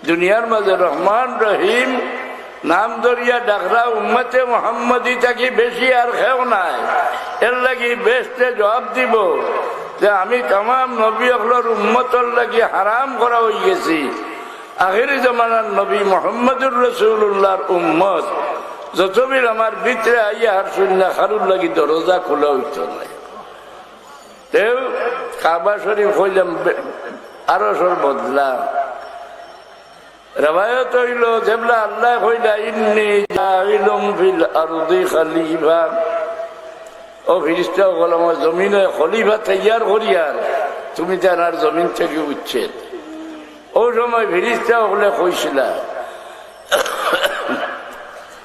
দুনিয়ার মাঝে রহমান রহিম নাম দরিয়া ডাকরা উম্মতে মোহাম্মদী থাকি বেশি আর খেও নাই। এর লাগি বেশতে জবাব দিব যে আমি তাম নবী অকলর উম্মতর লাগি হারাম করা হয়ে গেছি। আখিরি জমানার নবী মোহাম্মদুর রসুল্লাহর উম্মত যতবির আমার ভিতরে আইয়া আর শূন্য খারুর লাগি দরজা খোলা হইত নাই। তেও কাবা শরীফ হইলাম আরো সর বদলা রবায়ত হইল যেবলা আল্লাহ কইলা ইন্নী জাইলুম ফিল আরদি খলিফা। ও ফিরিস্তা বল আমার জমিনে খলিফা তৈয়ার করিয়ার তুমি জানার জমিন থেকে উচ্ছেদ। ও সময় ফিরিস্তা বলে কইছিলা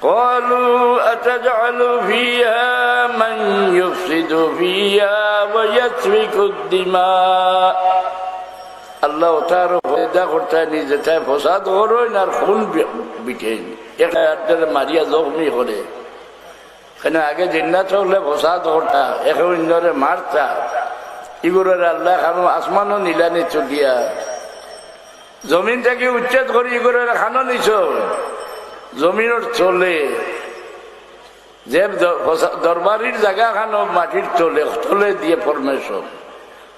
قالوا أتجعل فيها من يفسد فيها ويسفك الدماء। আল্লাহ তার ফায়দা করতে নিজে তাই ফসাদ করেন আর খুন বিটেন একটা মারিয়া জখমি করে। কেন আগে জিন্নাত হলে ফসাদ করতা এখন ইন্দরে মারতা ইগুরের আল্লাহ খানো আসমানও নিলানি চলিয়া জমিন থেকে উচ্ছেদ করে ইগুরের খানো নিছ জমিনের চলে যে দরবারির জায়গা খানো মাটির চলে তলে দিয়ে ফরমেশন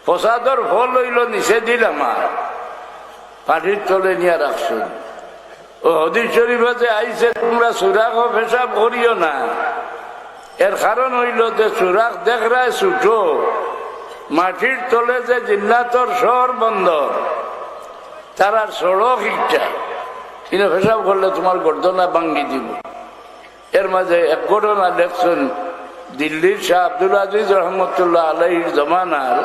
ফসাদর ফল হইল নিচে দিল আমার পাটির তলে নিয়ে রাখছুন। ও হাদিস শরীফে যে আইছে তোমরা সুরাখ পেশাব করিও না। এর কারণ হইল যে সুরাখ দেখরায় ছুটো মাটির তলে যে জিন্নাতর শহর বন্দর তারা সড়ক ইচ্ছা কিন্তু পেশাব করলে তোমার গর্দনা ভাঙ্গি দিব। এর মাঝে এক ঘটনা দেখছেন দিল্লির শাহ আব্দুল আজিজ রহমতুল্লাহ আলাইহির জমানার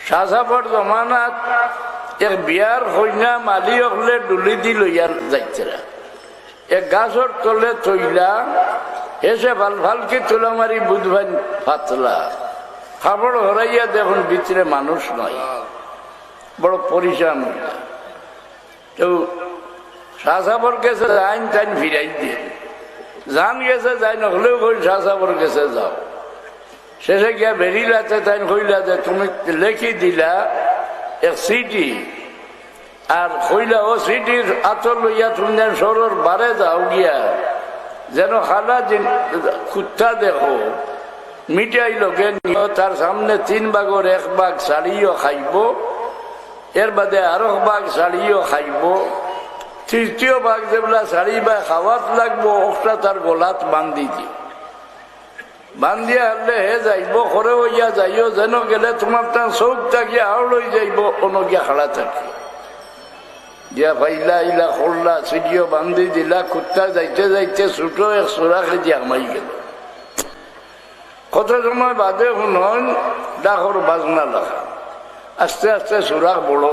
শাহজাফর জমানাত এক বিয়ার কইনা মালি হলে ডুলি দি লইয়া যাইতেরা এক গাছর তলে থইলা এসে ভাল ভালকে তোলা মারি বুধবান ফাতলা খাবড় হরাইয়া দেখুন ভিতরে মানুষ নয় বড় পরিশান হইলা। তো শাহজাফর গেছে আইন টাইন ফিরাই দিয়ে জান গেছে যাই নহলেও কই শাহজাফর গেছে যাও। শেষে গিয়া বেরিলাতে তাই কইলা যে তুমি লেখি দিলা এক সিটি আর কইলা ও সিটির আতর লইয়া তুমি সরর বারে যাও গিয়া যেন খালা কুত্তা দেখো মিটাইল তার সামনে 3 ভাগের 1 ভাগ শাড়িও খাইব এর বাদে আরো ভাগ শাড়িও খাইব তৃতীয় ভাগ যেগুলা শাড়ি বা খাওয়াত লাগবো ওটা তার গোলাত বান্ধি দি বান্ধিয়া হলে হে যাইব করে হইয়া যাইও যেন গেলে তোমার তার চৌক থাকিয়া আউল হয়ে যাইব অন্য গিয়া খাড়া থাকি গিয়া পাইলা ইলা করলা সিডিও বান্ধি দিলা কুত্তা যাইতে যাইতে ছোট এক চোরা খেয়ে আমাই গেল। কত সময় বাদে শুনন ডাকর বাজনা লাগা আস্তে আস্তে চোরাক বড়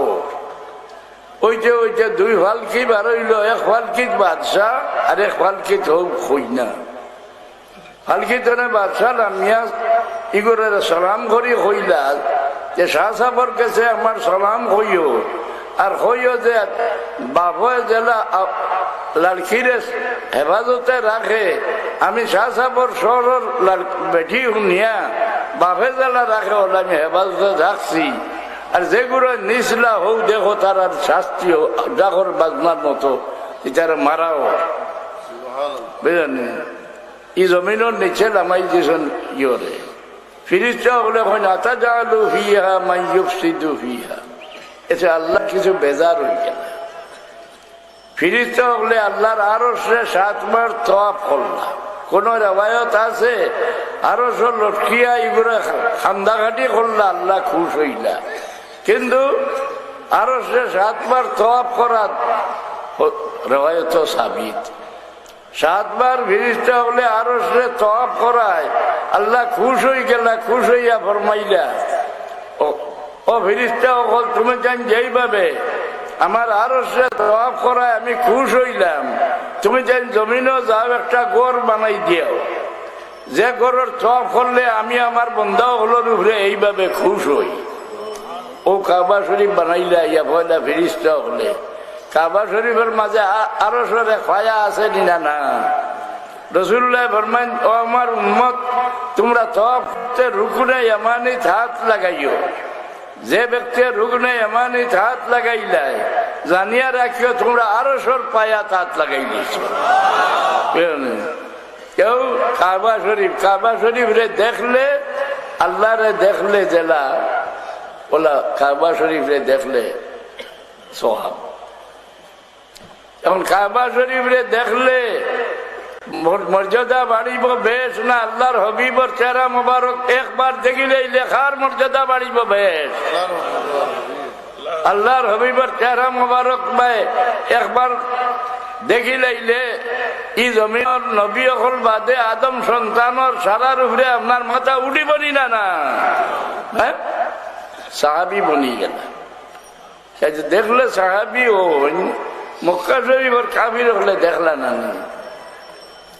ওইতে ওইতে 2 ফালকি বার হইল। এক ফালকিত বাদশাহ আর এক ফালকিত হোক খইনা। ফালকিতনে বাদশাহ নামিয়া ইগরের সালাম করি হইলা যে শাহজাফর কাছে আমার সালাম হইও আর হইও যে বাবা জেলা লড়কিরে হেফাজতে রাখে আমি শাহজাফর শহরের বেঠি শুনিয়া বাপে জেলা রাখে হলে আমি হেফাজতে রাখছি আর যেগুলো নিচলা হোক দেখো তার আর শাস্তি ডাকর বাজনার মতো এটারে মারাও বুঝলেন। এই জমিনের নিচে নামাই দিয়েছেন ইয়রে ফিরিস্তা বলে আতাজালু ফিহা মান ইউফসিদু ফিহা। এতে আল্লাহ কিছু বেজার হয়ে গেল। ফিরিস্তা বলে আল্লাহর আরশে 7 বার তওয়াফ করলা। কোন রেওয়ায়ত আছে আরশ লটকিয়া এগুলো খান্দাঘাটি করলা আল্লাহ খুশ হইলা। কিন্তু আরশে 7 বার তওয়াফ করা রেওয়ায়ত সাবিত। 7 বার ফিরিস্তা বলে আরশে তওয়াফ করায় আল্লাহ খুশ হয়ে গেলা। খুশ হইয়া ফরমাইলা ও ফিরিস্তা বল তুমি জান যেইভাবে আমার আরশে তওয়াফ করায় আমি খুশ হইলাম তুমি জান জমিনও যাও একটা ঘর বানাই দিও যে ঘরের তওয়াফ করলে আমি আমার বন্ধা হলোর উপরে এইভাবে খুশ হই। ও কাবা শরীফ বানাইলা ইয়া পয়লা ফিরিস্তা হলে কাবা শরীফের মাঝে আরশের খায়া আছে না না। রাসূলুল্লাহ ফরমান ও আমার উম্মত তোমরা তওয়াফে রুকনে ইয়ামানিতে হাত লাগাইও। যে ব্যক্তি রুকনে ইয়ামানিতে হাত লাগাইলা জানিয়া রাখিও তোমরা আরো সর পায়া তাত লাগাই দিয়েছ। কেউ কাবা শরীফ রে দেখলে, আল্লাহ রে দেখলে জেলা ওলা, কাবা শরীফ রে দেখলে সোহাব। এখন কাবা শরীফ রে দেখলে মর্যাদা বাড়িব বেশ না আল্লাহর হবিবর চেহারা মোবারক একবার দেখিলে লেখার মর্যাদা বাড়িব বেশ। আল্লাহর হবিবর চেহারা মোবারক ভাই একবার দেখিলাইলে ই জমিনের নবী অকল বাদে আদম সন্তানর সারার উপরে আপনার মাথা উঠি বনি না না, হ্যাঁ সাহাবি বনি গেল। দেখলে সাহাবি ও মক্কা শরীফর কাফির হলে দেখলা না,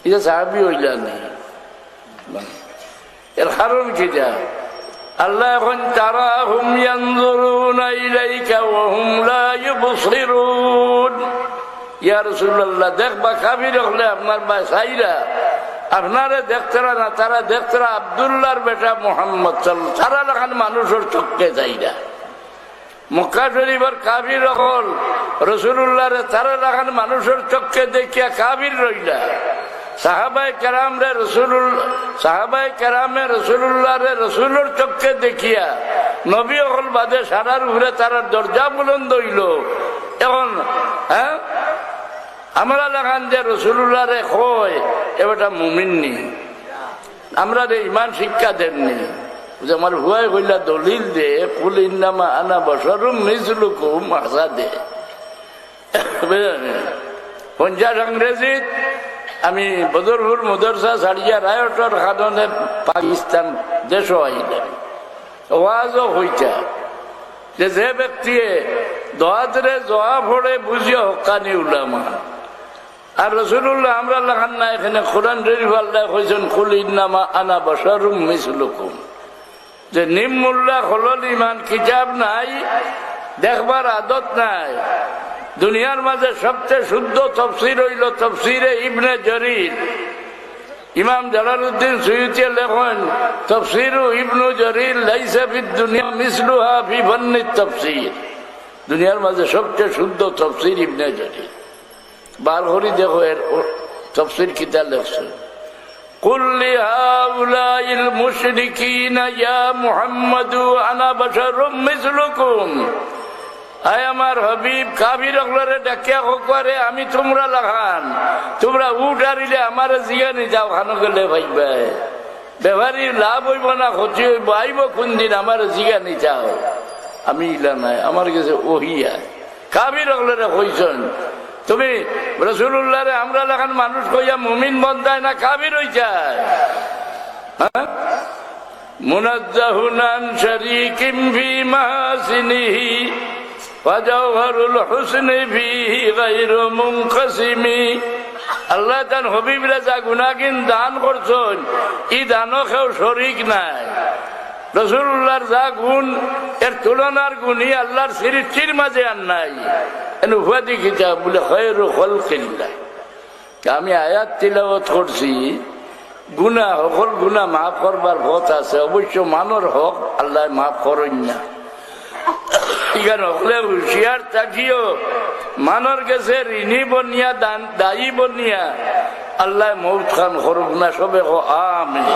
এটা সাহাবি হইলা নেই। এর কারণ কি যা আল্লাহ এখন তারা হুম ইয়ানজুরুনা ইলাইকা ওয়া হুম লা ইউবসিরুন। ইয়া রাসূলুল্লাহ দেখবা কাফির হলে আপনার ভাইরা আপনারে দেখতরা না, তারা দেখতরা আব্দুল্লাহর বেটা মুহাম্মদ সাল্লাল্লাহু, তারা লাখান মানুষের চোখে যাইরা। মক্কা শরীফের কাফির হল রাসূলুল্লাহরে তারা লাখান মানুষের চোখে দেখিয়া কাফির রইলা। সাহাবায়ে কেরামে রাসূলুল্লাহ রে রাসূলের চোখে দেখিয়া নবী হল বাদে সারার উপরে তারা দরজা বুলন্দ হইল। এখন হ্যাঁ আমরা লাগান যে রাসূলুল্লাহ রে কয় এবারটা মুমিন নি, আমরা রে ইমান শিক্ষা দেননি। আমার ভুয়াই কইলা দলিল দে, কুল ইন্নামা আনা বাশারুম মিসলুকুম আসা দে। পঞ্চাশ ইংরেজিত আমি বদরপুর মদরসা ছাড়িয়া রায়টর খাদনে পাকিস্তান দেশ আইলাম। ওয়াজও হইতা যে ব্যক্তি দোয়াতরে জোয়া ভরে বুঝিয়া হকানি উলামা। আর রাসূলুল্লাহ আমরা লাগান না এখানে কোরআন শরীফ আল্লাহ কইছেন কুল ইন্নামা আনা বাশারুম মিসলুকুম, যে নিম্মুল্লাহ হলল ইমান কিতাব নাই, দেখবার আদত নাই। দুনিয়ার মাঝে সবচেয়ে শুদ্ধ তফসির হইল তফসিরে ইবনে জরির। ইমাম জালালউদ্দিন সুয়ুতী লেখেন তফসিরু ইবনু জরির লাইসা ফিদ দুনিয়া মিসলুহা ফি ফান্নিত তাফসীর। দুনিয়ার মাঝে সবচেয়ে শুদ্ধ তফসির ইবনে জরির। বারহরি দেখো এর তফসির কিতাব লেখছে কুল লিহাউলাইল মুশরিকিনা ইয়া মুহাম্মাদু আনা বাশারুম মিসলুকুম। আয় আমার হবিব কাফির অগলরে ডাকিয়া করে আমি তোমরা লাগান, তোমরা উঠারিলে আমার জিগানি যাও খানো গেলে ভাইবা ব্যবহারী লাভ হইব না ক্ষতি হইব, আইব কোন দিন আমার জিগানি যাও। আমি ইলা নাই, আমার কাছে ওহিয়া কাফির অগলরে কইছেন তুমি রাসূলুল্লাহ রে আমরা লাগান মানুষ কইয়া মুমিন বন্দায় না কাফির হই যায়। হ্যাঁ মুনাজ্জাহুন আন শারীকিন ফি মাহাসিনিহি ওয়াজাওহারুল হুসনি ফিহি গায়রু মুনকাসিমি। আল্লাহ তান হবিবরা যা গুনাহগান দান করছেন ই দানও কেউ শরীক নাই। রাসূলুল্লাহর যা গুণ এর তুলনার গুণই আল্লাহর সৃষ্টির মাঝে আর নাই। উপাধি কিতাব বলে খায়রু খালকিল্লাহ। আমি আয়াত তিলাওয়াত করছি, গুনাহ সকল গুনাহ মাফ করবার পথ আছে, অবশ্য মানর হক আল্লাহ মাফ করেন না। এখানে হলে হুঁশিয়ার থাকিও মানর গেছে ঋণী বনিয়া দায়ী বনিয়া আল্লাহ মৌত খান করুক না, সবে আমিন।